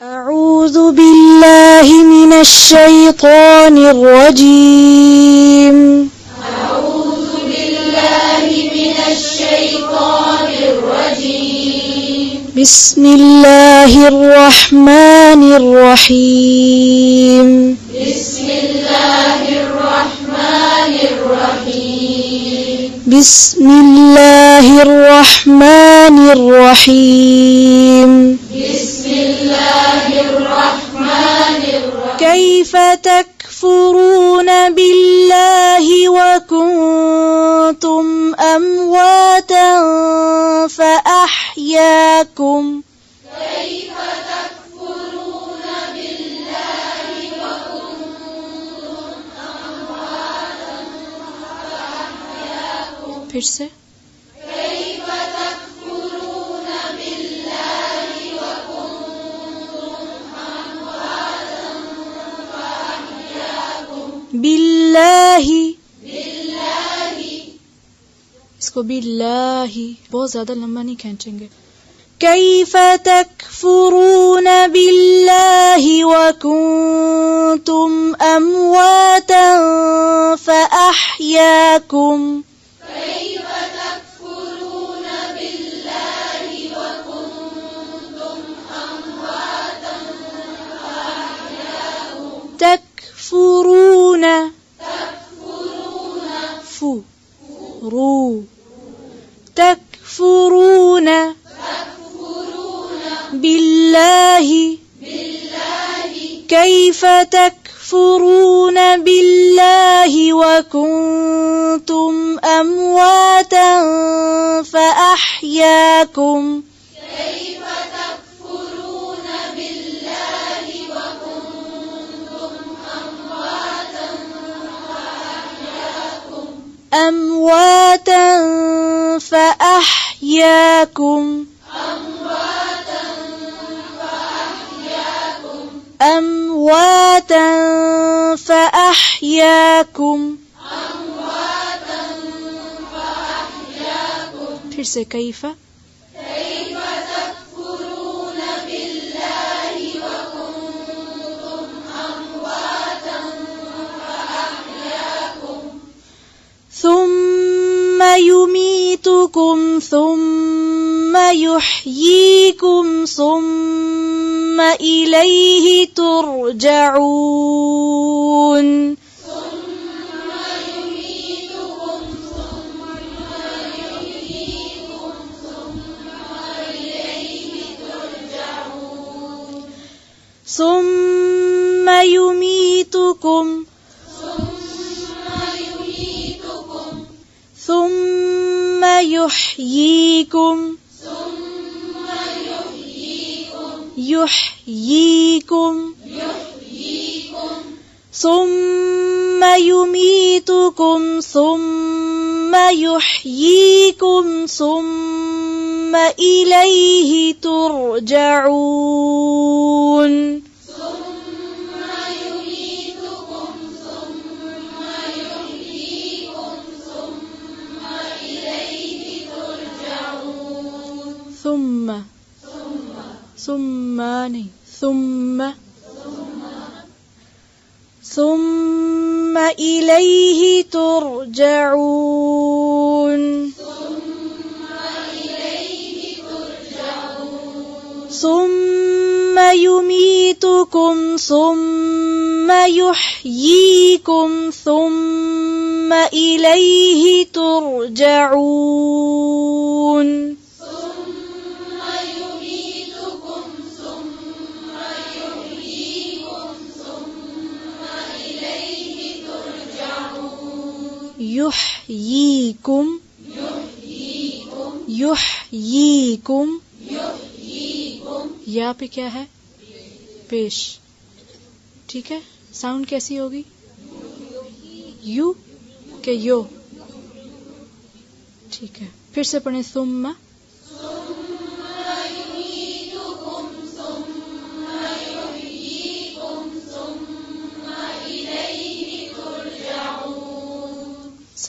अऊज़ु बिल्लाहि मिनश शैतानिर रजीम। अऊज़ु बिल्लाहि मिनश शैतानिर रजीम। बिस्मिल्लाहिर रहमानिर रहीम। बिस्मिल्लाहिर रहमानिर रहीम। बिस्मिल्लाहिर रहमानिर रहीम। कैफ़ तकफ़ुरून बिल्लाहि वकुन्तुम अम्वातन फ़अह्याकुम। कैफ़ तकफ़ुरून बिल्लाहि वकुन्तुम अम्वातन फ़अह्याकुम। फिर से बिल्लाही, इसको बिल्लाही बहुत ज्यादा लंबा नहीं खींचेंगे। कैफ़ तकफ़ुरून बिल्लाहि वकुन्तुम अम्वातन फ़अह्याकुम। कैफ़ तकफ़ुरून बिल्लाहि वकुन्तुम अम्वातन फ़अह्याकुम। तकफ़ुरून फू रू तकफ़ुरून बिल्लाहि कैफ़ तकफ़ुरून बिल्लाहि वकुन्तुम अम्वातन फ़अह्याकुम। अम्वातन फ़अह्याकुम। अम्वातन फ़अह्याकुम। फिर से कैफ़ा ثم يميتكم ثم يحييكم ثم إليه ترجعون। ثم يميتكم ثم يحييكم يحييكم ثم يميتكم ثم يحييكم ثم إليه ترجعون। ثم नहीं ثم إليه ترجعون। ثم يميتكم ثم يحييكم ثم إليه ترجعون। युह्यीकुम युह्यीकुम या पे क्या है पेश, ठीक है। साउंड कैसी होगी? यू के यो, ठीक है। फिर से पढ़ें सुम्मा